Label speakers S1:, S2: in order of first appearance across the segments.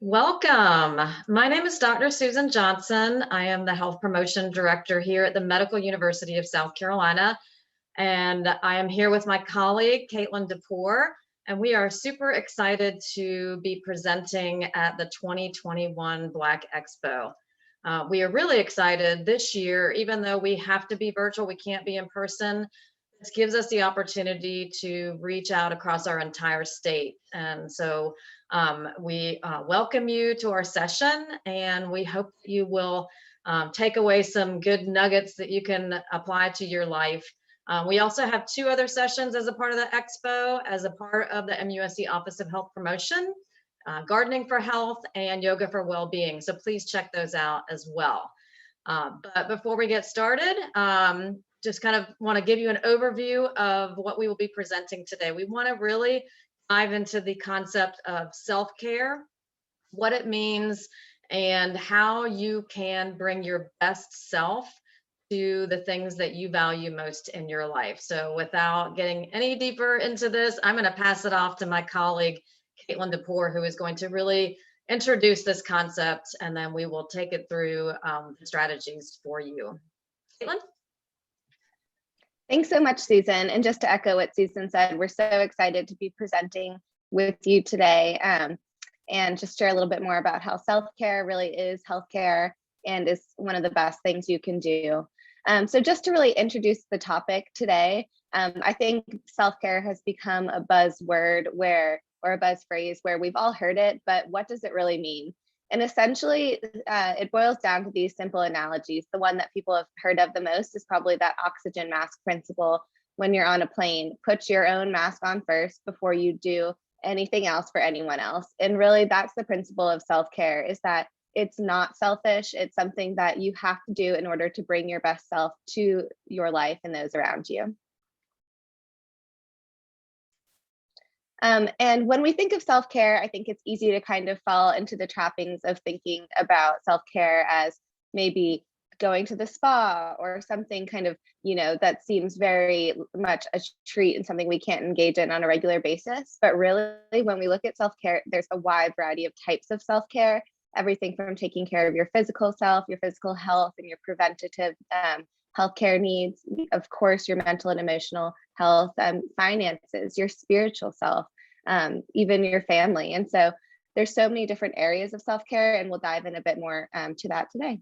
S1: Welcome. My name is Dr. Susan Johnson. I am the Health Promotion Director here at the Medical University of South Carolina, and I am here with my colleague, Caitlin DePore, and we are super excited to be presenting at the 2021 Black Expo. We are really excited this year, even though we have to be virtual, we can't be in person. This gives us the opportunity to reach out across our entire state. And so we welcome you to our session, and we hope you will take away some good nuggets that you can apply to your life. We also have two other sessions as a part of the expo, as a part of the MUSC Office of Health Promotion, Gardening for Health and Yoga for Well-Being. So please check those out as well. But before we get started, just kind of want to give you an overview of what we will be presenting today. We want to really dive into the concept of self-care, what it means, and how you can bring your best self to the things that you value most in your life. So without getting any deeper into this, I'm going to pass it off to my colleague, Caitlin DePore, who is going to really introduce this concept, and then we will take it through the strategies for you. Caitlin?
S2: Thanks so much, Susan. And just to echo what Susan said, we're so excited to be presenting with you today and just share a little bit more about how self-care really is healthcare and is one of the best things you can do. So just to really introduce the topic today, I think self-care has become a buzzword or a buzz phrase where we've all heard it, but what does it really mean? And essentially, it boils down to these simple analogies. The one that people have heard of the most is probably that oxygen mask principle. When you're on a plane, put your own mask on first before you do anything else for anyone else. And really, that's the principle of self-care, is that it's not selfish. It's something that you have to do in order to bring your best self to your life and those around you. And when we think of self-care, I think it's easy to kind of fall into the trappings of thinking about self-care as maybe going to the spa or something kind of, that seems very much a treat and something we can't engage in on a regular basis. But really, when we look at self-care, there's a wide variety of types of self-care, everything from taking care of your physical self, your physical health, and your preventative healthcare needs, of course, your mental and emotional health, finances, your spiritual self, even your family. And so there's so many different areas of self-care, and we'll dive in a bit more to that today.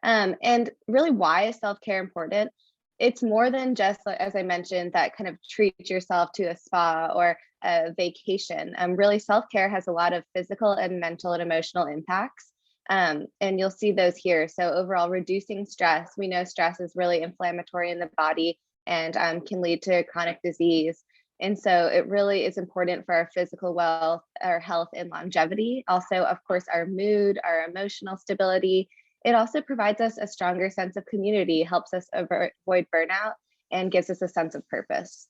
S2: And really, why is self-care important? It's more than just, as I mentioned, that kind of treat yourself to a spa or a vacation. Really, self-care has a lot of physical and mental and emotional impacts. And you'll see those here. So overall, reducing stress. We know stress is really inflammatory in the body and can lead to chronic disease. And so it really is important for our physical wealth, our health and longevity. Also, of course, our mood, our emotional stability. It also provides us a stronger sense of community, helps us avoid burnout, and gives us a sense of purpose.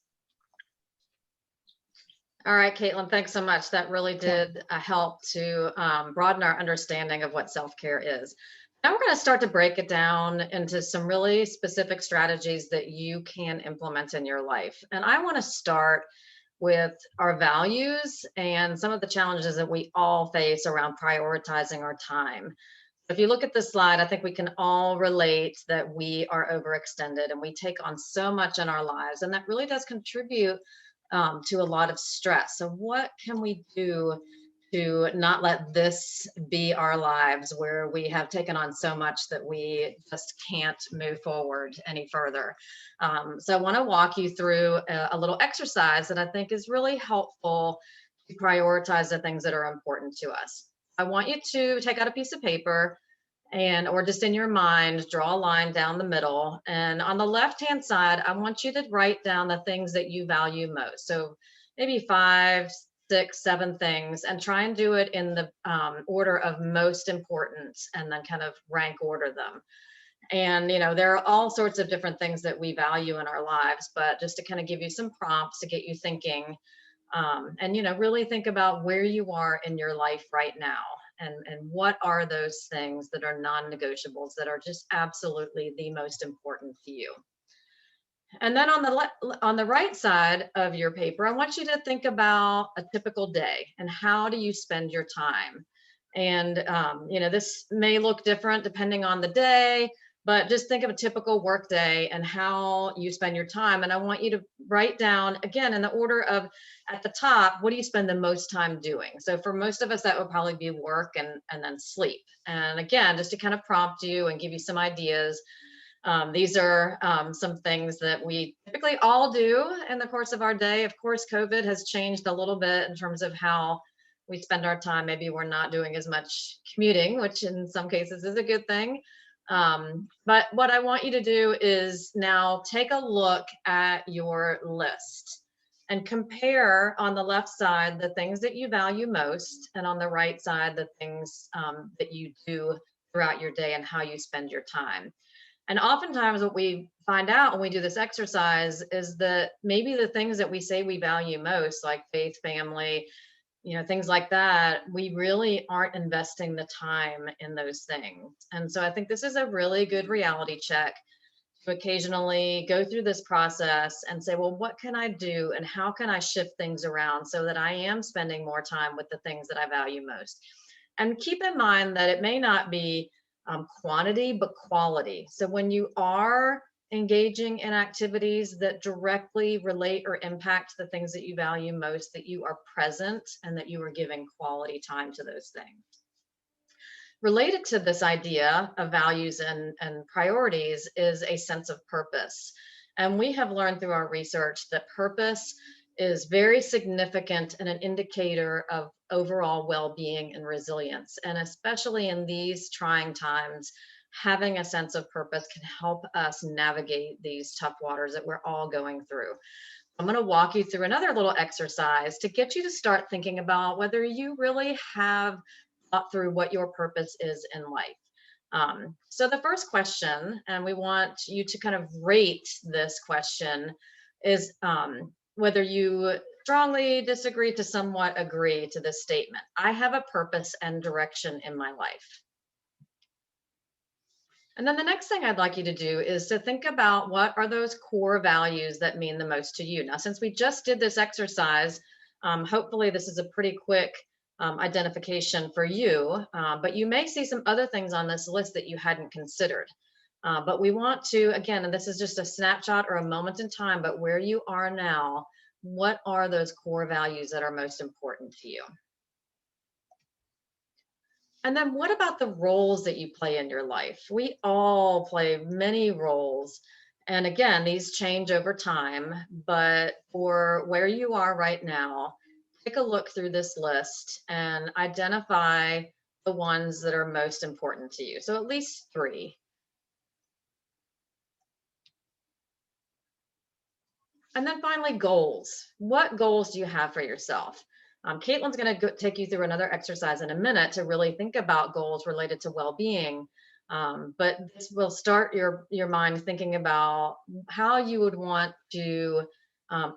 S1: All right, Caitlin, thanks so much. That really did help to broaden our understanding of what self-care is. Now we're going to start to break it down into some really specific strategies that you can implement in your life. And I want to start with our values and some of the challenges that we all face around prioritizing our time. If you look at this slide, I think we can all relate that we are overextended and we take on so much in our lives, and that really does contribute to a lot of stress. So what can we do to not let this be our lives where we have taken on so much that we just can't move forward any further? So I want to walk you through a little exercise that I think is really helpful to prioritize the things that are important to us. I want you to take out a piece of paper or just in your mind, draw a line down the middle. And on the left-hand side, I want you to write down the things that you value most. So maybe 5, 6, 7 things, and try and do it in the order of most important, and then kind of rank order them. And, there are all sorts of different things that we value in our lives, but just to kind of give you some prompts to get you thinking, and, really think about where you are in your life right now. And what are those things that are non-negotiables that are just absolutely the most important to you? And then on the right side of your paper, I want you to think about a typical day and how do you spend your time. And this may look different depending on the day, but just think of a typical work day and how you spend your time. And I want you to write down again in the order of at the top, what do you spend the most time doing? So for most of us, that would probably be work and then sleep. And again, just to kind of prompt you and give you some ideas. These are some things that we typically all do in the course of our day. Of course, COVID has changed a little bit in terms of how we spend our time. Maybe we're not doing as much commuting, which in some cases is a good thing. But what I want you to do is now take a look at your list and compare on the left side the things that you value most, and on the right side the things that you do throughout your day and how you spend your time. And oftentimes what we find out when we do this exercise is that maybe the things that we say we value most, like faith, family, things like that, we really aren't investing the time in those things. And so I think this is a really good reality check to occasionally go through this process and say, well, what can I do and how can I shift things around so that I am spending more time with the things that I value most? And keep in mind that it may not be quantity, but quality. So when you are engaging in activities that directly relate or impact the things that you value most, that you are present and that you are giving quality time to those things. Related to this idea of values and priorities is a sense of purpose. And we have learned through our research that purpose is very significant and an indicator of overall well-being and resilience. And especially in these trying times, having a sense of purpose can help us navigate these tough waters that we're all going through. I'm going to walk you through another little exercise to get you to start thinking about whether you really have thought through what your purpose is in life. So the first question, and we want you to kind of rate this question, is whether you strongly disagree to somewhat agree to this statement. I have a purpose and direction in my life. And then the next thing I'd like you to do is to think about what are those core values that mean the most to you. Now, since we just did this exercise, hopefully this is a pretty quick identification for you, but you may see some other things on this list that you hadn't considered. But we want to, again, and this is just a snapshot or a moment in time, but where you are now, what are those core values that are most important to you? And then what about the roles that you play in your life? We all play many roles. And again, these change over time, but for where you are right now, take a look through this list and identify the ones that are most important to you. So at least 3. And then finally, goals. What goals do you have for yourself? Caitlin's going to take you through another exercise in a minute to really think about goals related to well-being. But this will start your mind thinking about how you would want to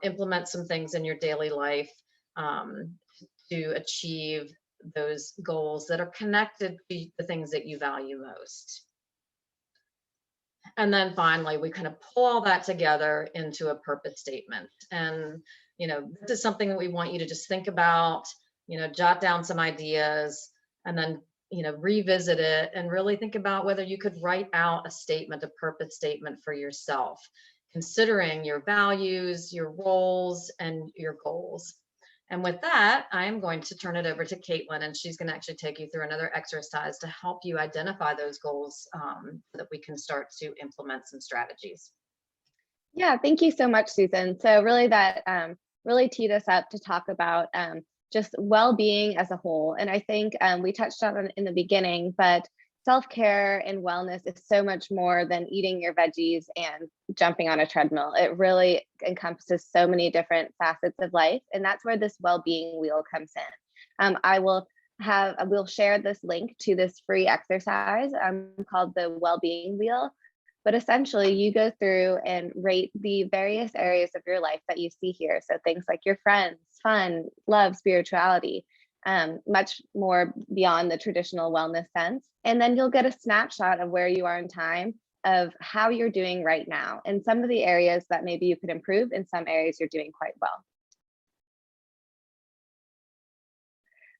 S1: implement some things in your daily life to achieve those goals that are connected to the things that you value most. And then finally, we kind of pull all that together into a purpose statement. And, this is something that we want you to just think about, jot down some ideas, and then, revisit it and really think about whether you could write out a purpose statement for yourself, considering your values, your roles, and your goals. And with that, I am going to turn it over to Caitlin, and she's going to actually take you through another exercise to help you identify those goals so that we can start to implement some strategies.
S2: Yeah, thank you so much, Susan. So really that really teed us up to talk about just well-being as a whole. And I think we touched on it in the beginning, but self-care and wellness is so much more than eating your veggies and jumping on a treadmill. It really encompasses so many different facets of life. And that's where this well-being wheel comes in. We'll share this link to this free exercise called the well-being wheel. But essentially you go through and rate the various areas of your life that you see here. So things like your friends, fun, love, spirituality, much more beyond the traditional wellness sense. And then you'll get a snapshot of where you are in time of how you're doing right now and some of the areas that maybe you could improve, and some areas you're doing quite well.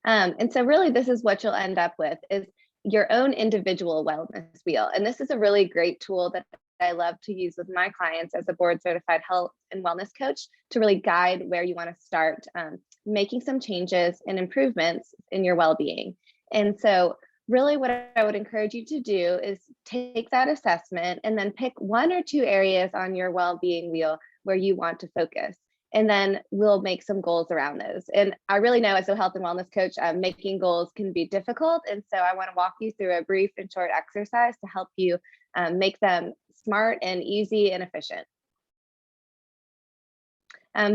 S2: And so really this is what you'll end up with is your own individual wellness wheel. And this is a really great tool that I love to use with my clients as a board certified health and wellness coach to really guide where you want to start making some changes and improvements in your well-being. And so really what I would encourage you to do is take that assessment and then pick 1 or 2 areas on your well-being wheel where you want to focus. And then we'll make some goals around those. And I really know as a health and wellness coach, making goals can be difficult. And so I want to walk you through a brief and short exercise to help you make them smart and easy and efficient.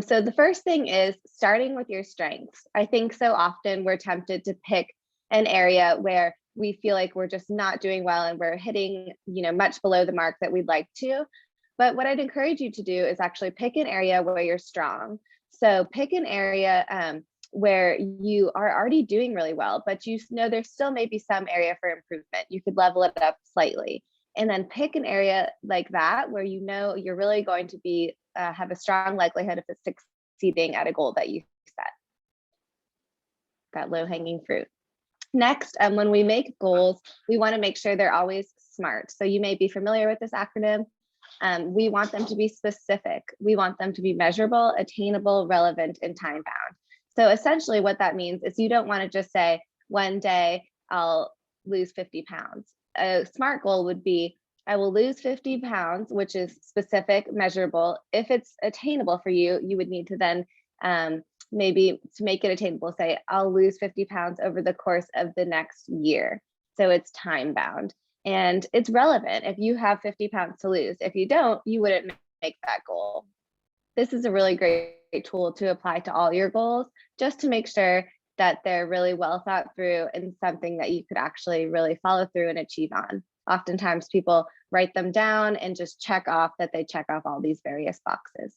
S2: So the first thing is starting with your strengths. I think so often we're tempted to pick an area where we feel like we're just not doing well and we're hitting, much below the mark that we'd like to. But what I'd encourage you to do is actually pick an area where you're strong. So pick an area where you are already doing really well, but there's still maybe some area for improvement. You could level it up slightly. And then pick an area like that where you're really going to be have a strong likelihood of succeeding at a goal that you set. That low-hanging fruit. Next, when we make goals, we want to make sure they're always SMART. So you may be familiar with this acronym. We want them to be specific. We want them to be measurable, attainable, relevant, and time-bound. So essentially what that means is you don't want to just say, one day I'll lose 50 pounds. A SMART goal would be, I will lose 50 pounds, which is specific, measurable. If it's attainable for you, you would need to then maybe to make it attainable, say, I'll lose 50 pounds over the course of the next year. So it's time-bound. And it's relevant if you have 50 pounds to lose. If you don't, you wouldn't make that goal. This is a really great tool to apply to all your goals, just to make sure that they're really well thought through and something that you could actually really follow through and achieve on. Oftentimes people write them down and just check off that they check off all these various boxes.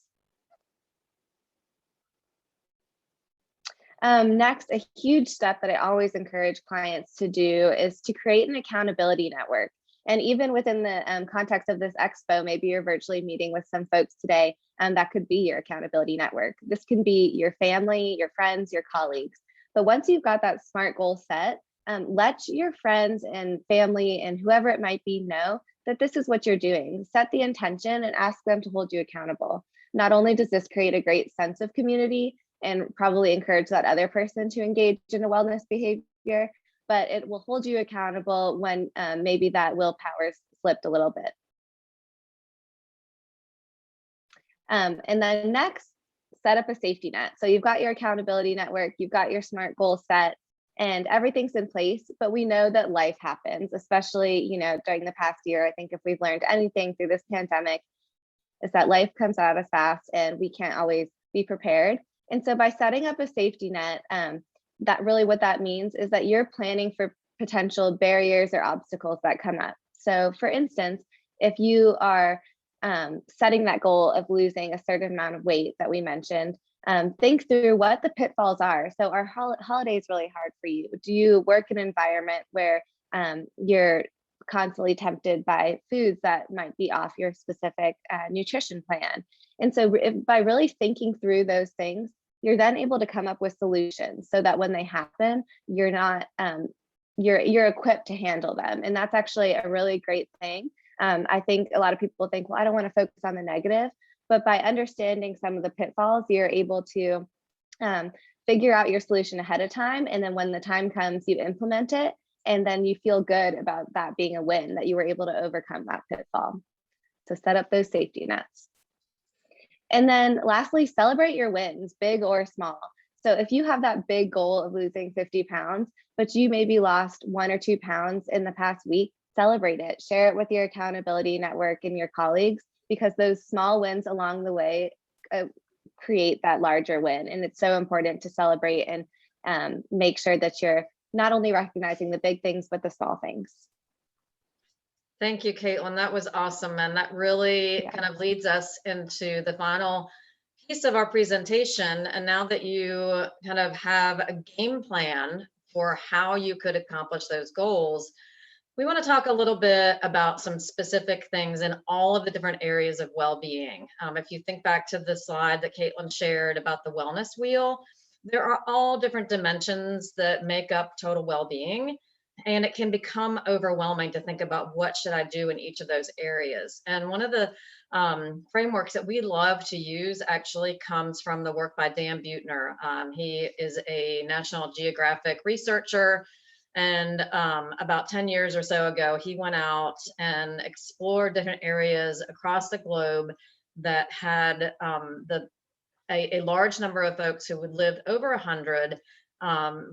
S2: Next, a huge step that I always encourage clients to do is to create an accountability network. And even within the context of this expo, maybe you're virtually meeting with some folks today, and that could be your accountability network. This can be your family, your friends, your colleagues. But once you've got that SMART goal set, let your friends and family and whoever it might be know that this is what you're doing. Set the intention and ask them to hold you accountable. Not only does this create a great sense of community and probably encourage that other person to engage in a wellness behavior, but it will hold you accountable when maybe that willpower slipped a little bit. And then next, set up a safety net. So you've got your accountability network, you've got your SMART goal set, and everything's in place, but we know that life happens, especially, during the past year. I think if we've learned anything through this pandemic, is that life comes at us fast and we can't always be prepared. And so by setting up a safety net, that really what that means is that you're planning for potential barriers or obstacles that come up. So for instance, if you are setting that goal of losing a certain amount of weight that we mentioned, think through what the pitfalls are. So are holidays really hard for you? Do you work in an environment where you're constantly tempted by foods that might be off your specific nutrition plan? And so by really thinking through those things, you're then able to come up with solutions so that when they happen, you're not you're equipped to handle them. And that's actually a really great thing. I think a lot of people think, well, I don't want to focus on the negative, but by understanding some of the pitfalls, you're able to figure out your solution ahead of time. And then when the time comes, you implement it. And then you feel good about that being a win, that you were able to overcome that pitfall. So set up those safety nets. And then lastly, celebrate your wins, big or small. So if you have that big goal of losing 50 pounds, but you maybe lost 1 or 2 pounds in the past week, celebrate it. Share it with your accountability network and your colleagues, because those small wins along the way create that larger win. And it's so important to celebrate and make sure that you're not only recognizing the big things, but the small things.
S1: Thank you, Caitlin. That was awesome. And that really kind of leads us into the final piece of our presentation. And now that you kind of have a game plan for how you could accomplish those goals, We want to talk a little bit about some specific things in all of the different areas of well-being. If you think back to the slide that Caitlin shared about the wellness wheel, there are all different dimensions that make up total well-being, and it can become overwhelming to think about what should I do in each of those areas. And one of the frameworks that we love to use actually comes from the work by Dan Buettner. He is a National Geographic researcher, and about 10 years or so ago, he went out and explored different areas across the globe that had a large number of folks who would live over 100,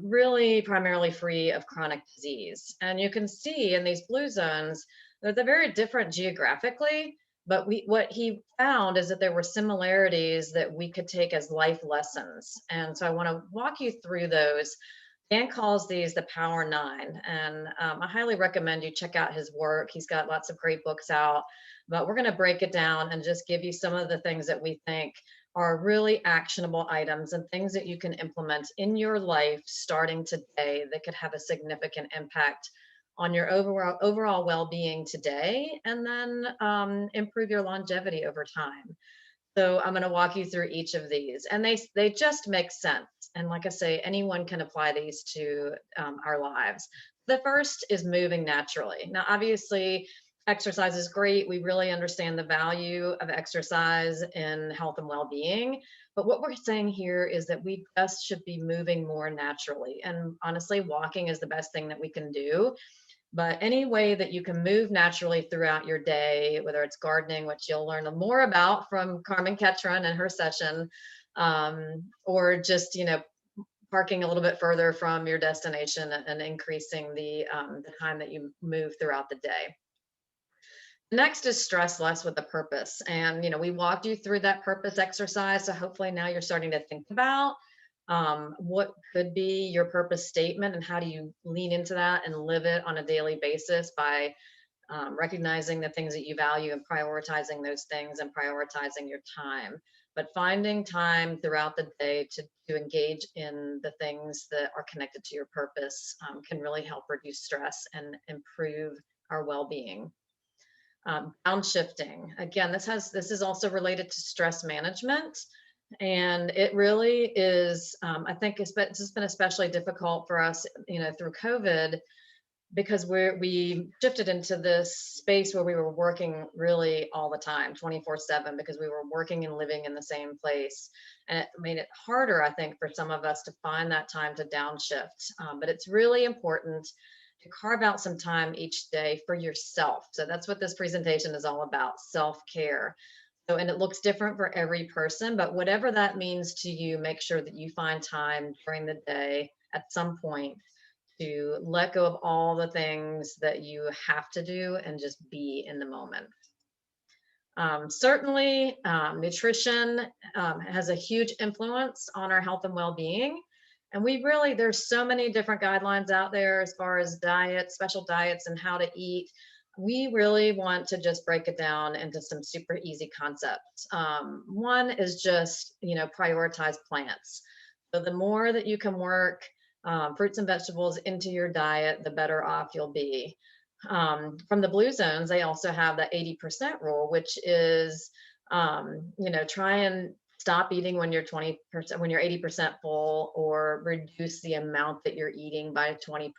S1: really primarily free of chronic disease. And you can see in these blue zones that they're very different geographically, but what he found is that there were similarities that we could take as life lessons. And so I want to walk you through those. Dan calls these the Power Nine, and I highly recommend you check out his work. He's got lots of great books out, but we're going to break it down and just give you some of the things that we think are really actionable items and things that you can implement in your life starting today that could have a significant impact on your overall well-being today, and then improve your longevity over time. So I'm going to walk you through each of these, and they just make sense. And like I say, anyone can apply these to our lives. The first is moving naturally. Now, obviously, exercise is great. We really understand the value of exercise in health and well-being. But what we're saying here is that we just should be moving more naturally. And honestly, walking is the best thing that we can do. But any way that you can move naturally throughout your day, whether it's gardening, which you'll learn more about from Carmen Ketron and her session, or just, parking a little bit further from your destination and increasing the time that you move throughout the day. Next is stress less with a purpose. And, we walked you through that purpose exercise. So hopefully now you're starting to think about what could be your purpose statement and how do you lean into that and live it on a daily basis by recognizing the things that you value and prioritizing those things and prioritizing your time. But finding time throughout the day to engage in the things that are connected to your purpose can really help reduce stress and improve our well-being. Downshifting. Again, this is also related to stress management. And it really is, I think it's been especially difficult for us, through COVID, because we shifted into this space where we were working really all the time, 24/7, because we were working and living in the same place. And it made it harder, I think, for some of us to find that time to downshift. But it's really important to carve out some time each day for yourself. So that's what this presentation is all about, self-care. So, and it looks different for every person, but whatever that means to you, make sure that you find time during the day at some point to let go of all the things that you have to do and just be in the moment. Certainly, nutrition has a huge influence on our health and well-being. And there's so many different guidelines out there as far as diets, special diets, and how to eat. We really want to just break it down into some super easy concepts. One is just, prioritize plants. So the more that you can work fruits and vegetables into your diet, the better off you'll be. From the blue zones, they also have the 80% rule, which is, try and stop eating when you're 20%, when you're 80% full, or reduce the amount that you're eating by 20%.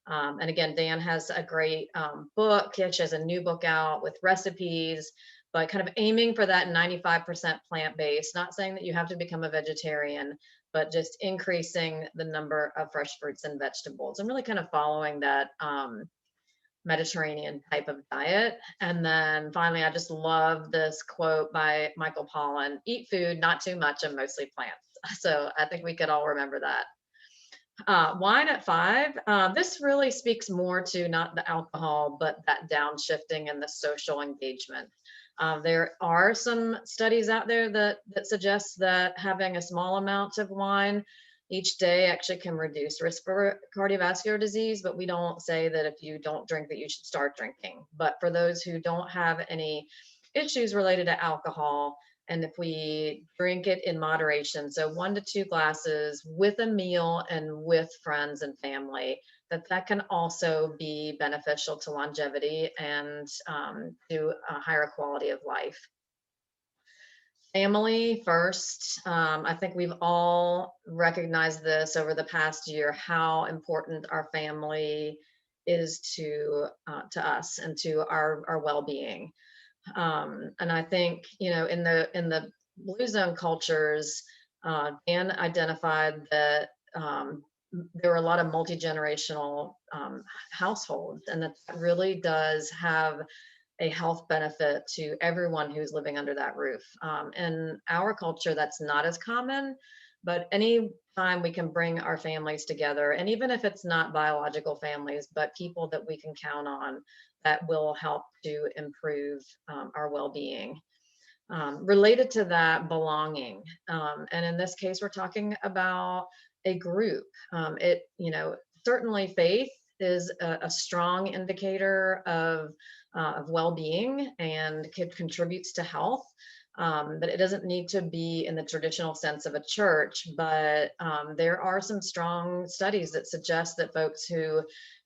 S1: And again, Dan has a great book. She has a new book out with recipes, but kind of aiming for that 95% plant-based, not saying that you have to become a vegetarian, but just increasing the number of fresh fruits and vegetables and really kind of following that Mediterranean type of diet. And then finally, I just love this quote by Michael Pollan: eat food, not too much, and mostly plants. So I think we could all remember that. Wine at 5. This really speaks more to not the alcohol, but that downshifting and the social engagement. There are some studies out there that suggest that having a small amount of wine each day actually can reduce risk for cardiovascular disease, but we don't say that if you don't drink that you should start drinking. But for those who don't have any issues related to alcohol, And if we drink it in moderation, so 1 to 2 glasses with a meal and with friends and family, that can also be beneficial to longevity and to a higher quality of life. Family first. I think we've all recognized this over the past year, how important our family is to us and to our well-being. And I think, in the blue zone cultures, Dan identified that there were a lot of multi-generational households, and that really does have a health benefit to everyone who's living under that roof. In our culture, that's not as common, but any time we can bring our families together, and even if it's not biological families, but people that we can count on, that will help to improve our well-being. Related to that, belonging. And in this case, we're talking about a group. Certainly faith is a strong indicator of well-being and contributes to health. But it doesn't need to be in the traditional sense of a church. But there are some strong studies that suggest that folks who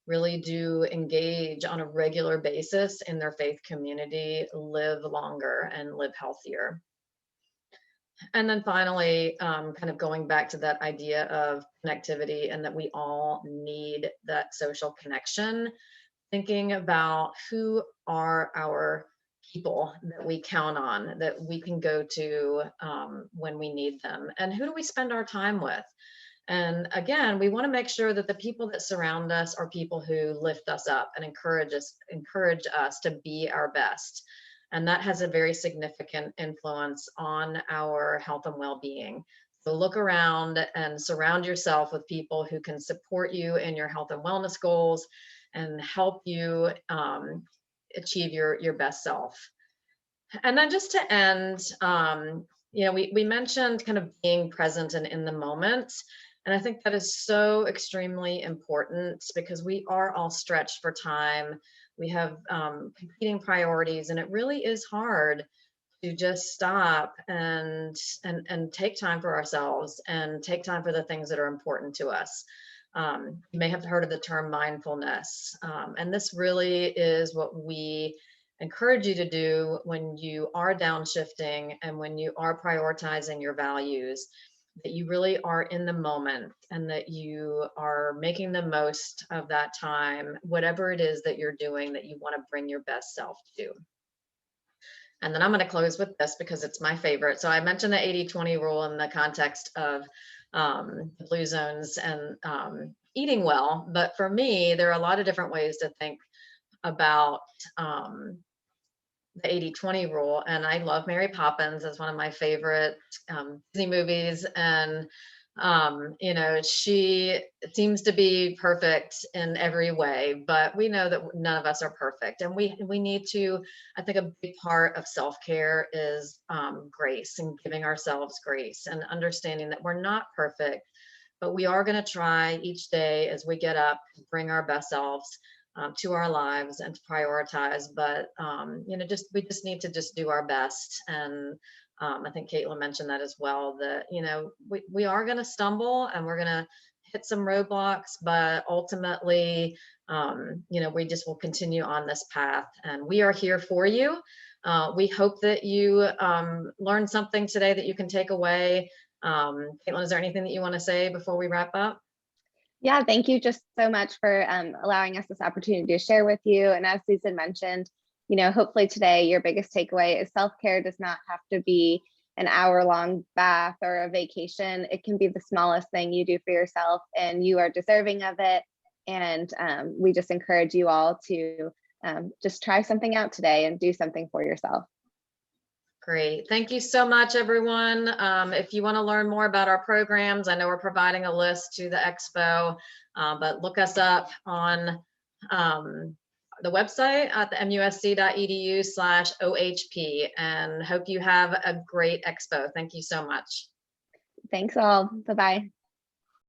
S1: really do engage on a regular basis in their faith community live longer and live healthier. And then finally, kind of going back to that idea of connectivity and that we all need that social connection, thinking about who are our people that we count on, that we can go to when we need them, and who do we spend our time with. And again, we want to make sure that the people that surround us are people who lift us up and encourage us to be our best. And that has a very significant influence on our health and well-being. So look around and surround yourself with people who can support you in your health and wellness goals and help you achieve your best self. And then just to end, we mentioned kind of being present and in the moment. And I think that is so extremely important because we are all stretched for time. We have competing priorities, and it really is hard to just stop and take time for ourselves and take time for the things that are important to us. You may have heard of the term mindfulness, and this really is what we encourage you to do when you are downshifting and when you are prioritizing your values, that you really are in the moment and that you are making the most of that time, whatever it is that you're doing that you want to bring your best self to. And then I'm going to close with this because it's my favorite. So I mentioned the 80-20 rule in the context of the blue zones and eating well. But for me, there are a lot of different ways to think about the 80-20 rule. And I love Mary Poppins as one of my favorite Disney movies. And, she seems to be perfect in every way, but we know that none of us are perfect. And we need to, I think a big part of self-care is grace and giving ourselves grace and understanding that we're not perfect, but we are going to try each day as we get up to bring our best selves to our lives and to prioritize. But we just need to just do our best. And I think Caitlin mentioned that as well, that we are going to stumble and we're going to hit some roadblocks, but ultimately we just will continue on this path, and we are here for you. We hope that you learned something today that you can take away. Caitlin, is there anything that you want to say before we wrap up?
S2: Yeah, thank you just so much for allowing us this opportunity to share with you. And as Susan mentioned, hopefully today your biggest takeaway is self-care does not have to be an hour-long bath or a vacation. It can be the smallest thing you do for yourself, and you are deserving of it. And we just encourage you all to just try something out today and do something for yourself.
S1: Great. Thank you so much, everyone. If you want to learn more about our programs, I know we're providing a list to the expo, but look us up on the website at the musc.edu/OHP, and hope you have a great expo. Thank you so much.
S2: Thanks all. Bye-bye.